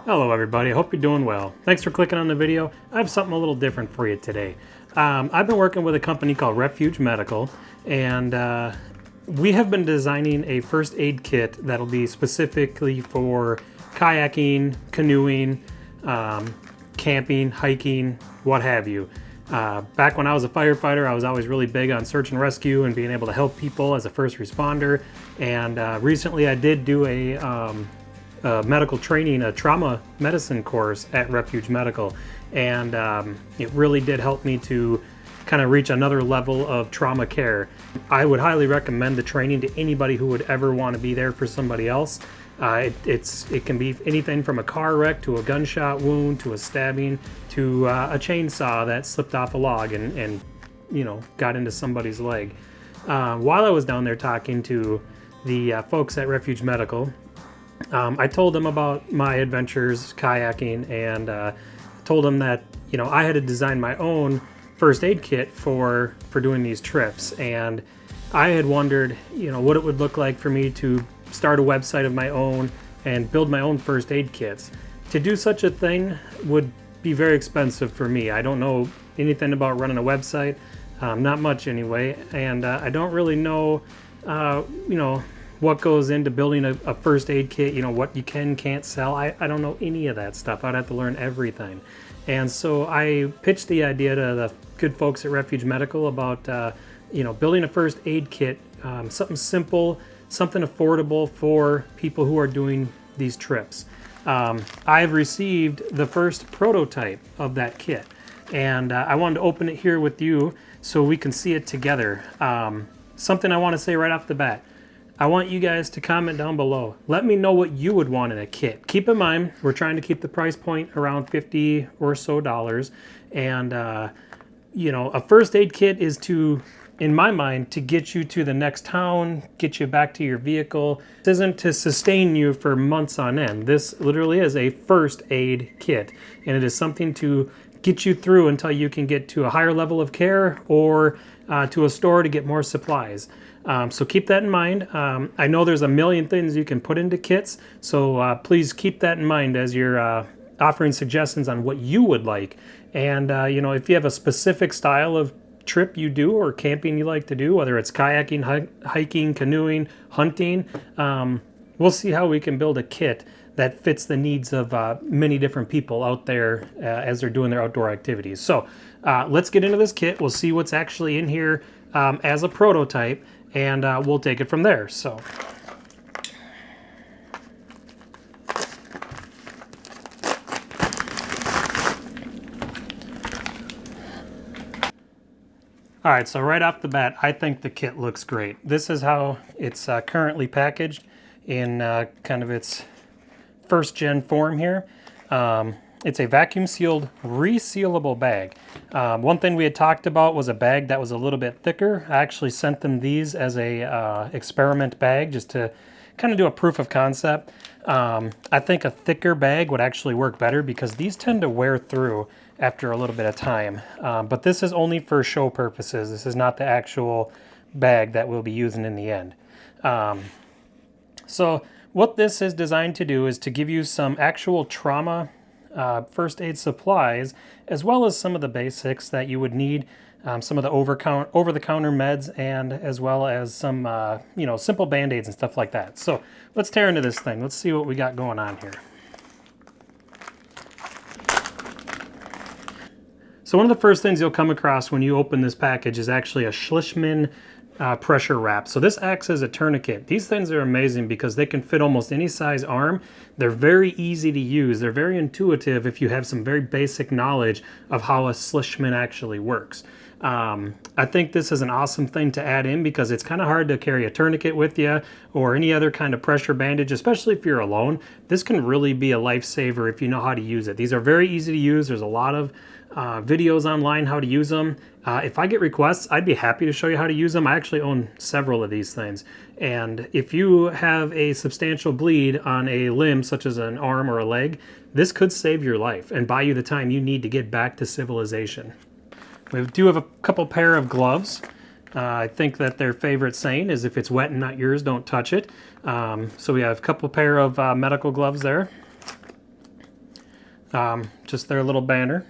Hello everybody, I hope you're doing well. Thanks for clicking on the video. I have something a little different for you today. I've been working with a company called Refuge Medical, and we have been designing a first aid kit that'll be specifically for kayaking, canoeing, camping, hiking, what have you. Back when I was a firefighter, I was always really big on search and rescue and being able to help people as a first responder. And recently I did do a medical training, a trauma medicine course at Refuge Medical, and it really did help me to kind of reach another level of trauma care. I would highly recommend the training to anybody who would ever want to be there for somebody else. It can be anything from a car wreck to a gunshot wound to a stabbing to a chainsaw that slipped off a log and you know, got into somebody's leg. While I was down there talking to the folks at Refuge Medical, I told them about my adventures kayaking, and told them that, you know, I had to design my own first aid kit for doing these trips, and I had wondered, you know, what it would look like for me to start a website of my own and build my own first aid kits. To do such a thing would be very expensive for me. I don't know anything about running a website, not much anyway, and I don't really know, you know, what goes into building a first aid kit, you know, what you can't sell. I don't know any of that stuff. I'd have to learn everything. And so I pitched the idea to the good folks at Refuge Medical about, you know, building a first aid kit, something simple, something affordable for people who are doing these trips. I've received the first prototype of that kit, and I wanted to open it here with you so we can see it together. Something I want to say right off the bat. I want you guys to comment down below. Let me know what you would want in a kit. Keep in mind, we're trying to keep the price point around $50 or so, and you know, a first aid kit is to, in my mind, to get you to the next town, get you back to your vehicle. This isn't to sustain you for months on end. This literally is a first aid kit, and it is something to get you through until you can get to a higher level of care or to a store to get more supplies. So keep that in mind. I know there's a million things you can put into kits, so please keep that in mind as you're offering suggestions on what you would like. And you know, if you have a specific style of trip you do or camping you like to do, whether it's kayaking, hiking, canoeing, hunting, we'll see how we can build a kit that fits the needs of many different people out there as they're doing their outdoor activities. So let's get into this kit. We'll see what's actually in here as a prototype, and we'll take it from there. So all right, so right off the bat, I think the kit looks great. This is how it's currently packaged in kind of its first gen form here. It's a vacuum sealed, resealable bag. One thing we had talked about was a bag that was a little bit thicker. I actually sent them these as a experiment bag just to kind of do a proof of concept. I think a thicker bag would actually work better because these tend to wear through after a little bit of time. But this is only for show purposes. This is not the actual bag that we'll be using in the end. So what this is designed to do is to give you some actual trauma first aid supplies, as well as some of the basics that you would need, some of the over-the-counter meds, and as well as some you know, simple band-aids and stuff like that. So let's tear into this thing. Let's see what we got going on here. So one of the first things you'll come across when you open this package is actually a Schlissman pressure wrap. So this acts as a tourniquet. These things are amazing because they can fit almost any size arm. They're very easy to use. They're very intuitive if you have some very basic knowledge of how a Schlissman actually works. I think this is an awesome thing to add in because it's kind of hard to carry a tourniquet with you or any other kind of pressure bandage, especially if you're alone. This can really be a lifesaver if you know how to use it. These are very easy to use. There's a lot of videos online how to use them. If I get requests, I'd be happy to show you how to use them. I actually own several of these things. And if you have a substantial bleed on a limb, such as an arm or a leg, this could save your life and buy you the time you need to get back to civilization. We do have a couple pair of gloves. I think that their favorite saying is, if it's wet and not yours, don't touch it. So we have a couple pair of medical gloves there. Just their little banner.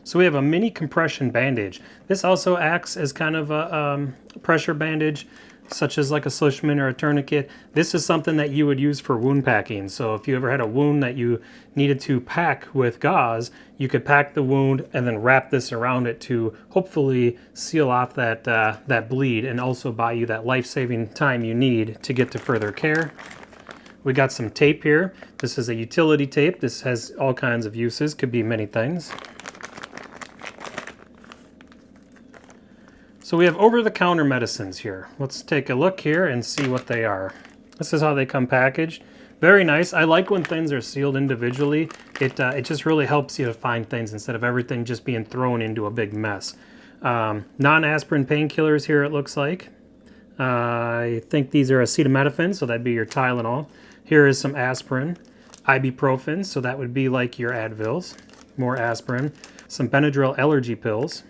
So we have a mini compression bandage. This also acts as kind of a pressure bandage, such as like a Slishman or a tourniquet. This is something that you would use for wound packing. So if you ever had a wound that you needed to pack with gauze, you could pack the wound and then wrap this around it to hopefully seal off that, that bleed and also buy you that life-saving time you need to get to further care. We got some tape here. This is a utility tape. This has all kinds of uses, could be many things. So we have over-the-counter medicines here. Let's take a look here and see what they are. This is how they come packaged. Very nice. I like when things are sealed individually. It just really helps you to find things instead of everything just being thrown into a big mess. Non-aspirin painkillers here, it looks like. I think these are acetaminophen, so that'd be your Tylenol. Here is some aspirin. Ibuprofen, so that would be like your Advils. More aspirin. Some Benadryl allergy pills.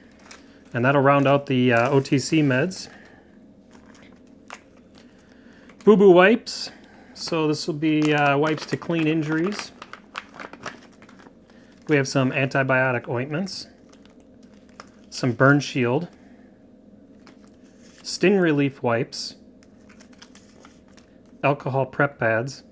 And that'll round out the OTC meds. Boo-boo wipes. So this will be wipes to clean injuries. We have some antibiotic ointments. Some burn shield. Sting relief wipes. Alcohol prep pads.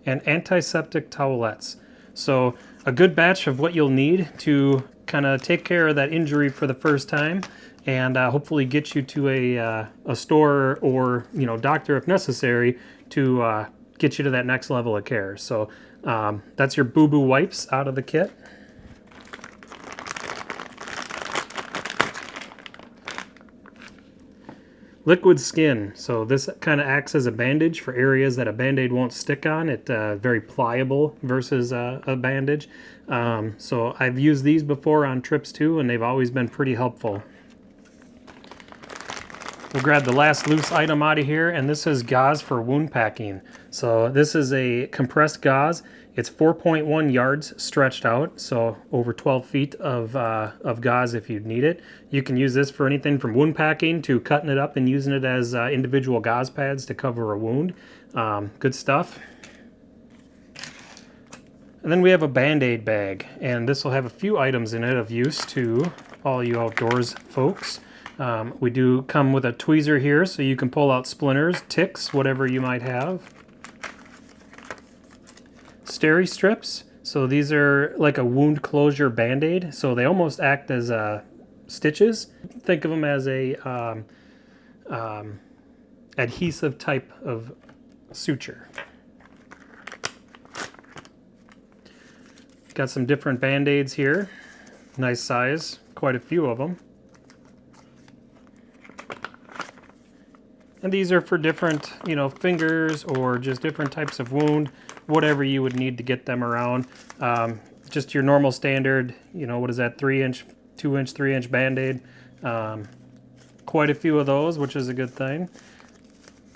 And antiseptic towelettes. So a good batch of what you'll need to kind of take care of that injury for the first time and hopefully get you to a store or doctor if necessary to get you to that next level of care. So that's your boo-boo wipes out of the kit. Liquid skin. So this kind of acts as a bandage for areas that a Band-Aid won't stick on. It's very pliable versus a bandage. So I've used these before on trips too, and they've always been pretty helpful. We'll grab the last loose item out of here, and this is gauze for wound packing. So this is a compressed gauze. It's 4.1 yards stretched out, so over 12 feet of gauze if you need it. You can use this for anything from wound packing to cutting it up and using it as individual gauze pads to cover a wound. Good stuff. And then we have a Band-Aid bag, and this will have a few items in it of use to all you outdoors folks. We do come with a tweezer here, so you can pull out splinters, ticks, whatever you might have. Steri strips, so these are like a wound closure Band-Aid, so they almost act as stitches. Think of them as a adhesive type of suture. Got some different Band-Aids here, nice size, quite a few of them. And these are for different, fingers or just different types of wound, whatever you would need to get them around. Just your normal standard, what is that, 3-inch, 2-inch, 3-inch Band-Aid. Quite a few of those, which is a good thing.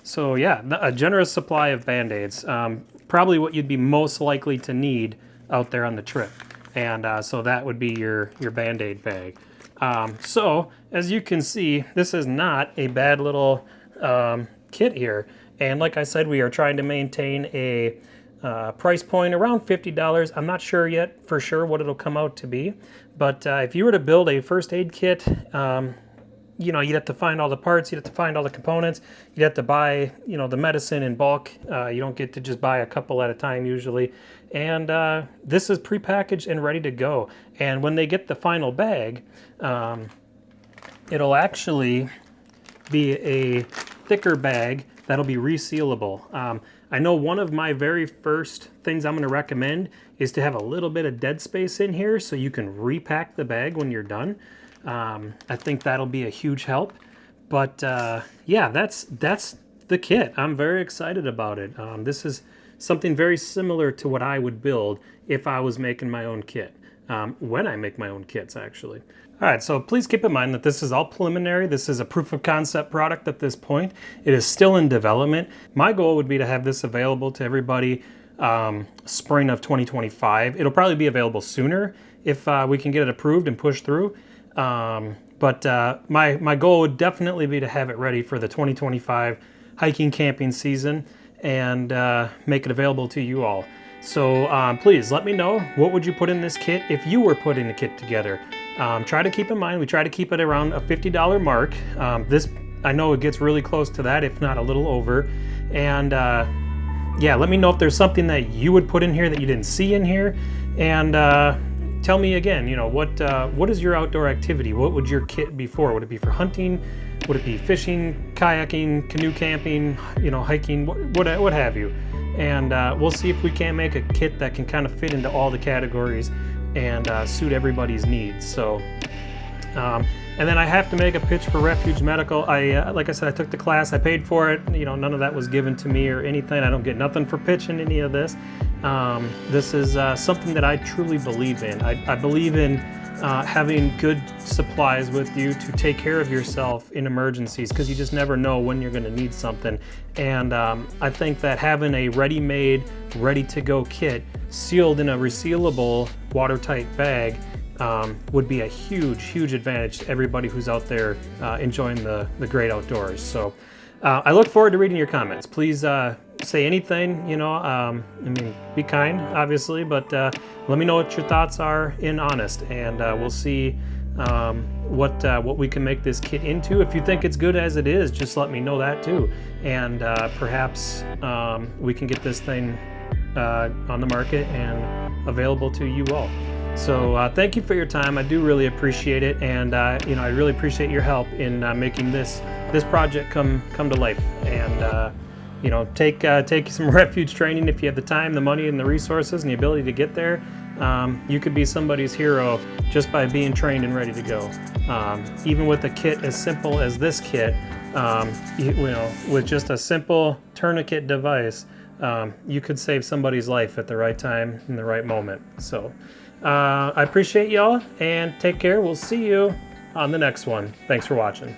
So yeah, a generous supply of Band-Aids. Probably what you'd be most likely to need out there on the trip. And so that would be your Band-Aid bag. So as you can see, this is not a bad little kit here, and like I said, we are trying to maintain a price point around $50. I'm not sure yet for sure what it'll come out to be, but if you were to build a first aid kit, you'd have to find all the parts, you'd have to find all the components, you'd have to buy the medicine in bulk. You don't get to just buy a couple at a time usually, and this is prepackaged and ready to go. And when they get the final bag, it'll actually be a thicker bag that'll be resealable. I know one of my very first things I'm going to recommend is to have a little bit of dead space in here so you can repack the bag when you're done. I think that'll be a huge help. But yeah, that's the kit. I'm very excited about it. This is something very similar to what I would build if I was making my own kit. When I make my own kits, actually. All right, so please keep in mind that this is all preliminary. This is a proof of concept product at this point. It is still in development. My goal would be to have this available to everybody spring of 2025. It'll probably be available sooner if we can get it approved and pushed through. But my goal would definitely be to have it ready for the 2025 hiking, camping season and make it available to you all. So please let me know, what would you put in this kit if you were putting the kit together? Try to keep in mind, we try to keep it around a $50 mark. This, I know it gets really close to that, if not a little over. And yeah, let me know if there's something that you would put in here that you didn't see in here. And tell me again, you know, what is your outdoor activity? What would your kit be for? Would it be for hunting? Would it be fishing, kayaking, canoe camping, you know, hiking, what have you? And we'll see if we can't make a kit that can kind of fit into all the categories and suit everybody's needs. So, and then I have to make a pitch for Refuge Medical. Like I said, I took the class, I paid for it. You know, none of that was given to me or anything. I don't get nothing for pitching any of this. This is something that I truly believe in. I believe in having good supplies with you to take care of yourself in emergencies, because you just never know when you're going to need something. And I think that having a ready-made, ready-to-go kit sealed in a resealable, watertight bag would be a huge advantage to everybody who's out there enjoying the great outdoors. So I look forward to reading your comments. Please say anything, you know, I mean, be kind, obviously, but let me know what your thoughts are in honest, and we'll see what we can make this kit into. If you think it's good as it is, just let me know that too, and perhaps we can get this thing on the market and available to you all. So thank you for your time. I do really appreciate it, and you know, I really appreciate your help in making this project come to life. And you know, take some refuge training if you have the time, the money, and the resources, and the ability to get there. You could be somebody's hero just by being trained and ready to go. Even with a kit as simple as this kit, you know, with just a simple tourniquet device, you could save somebody's life at the right time in the right moment. So I appreciate y'all, and take care. We'll see you on the next one. Thanks for watching.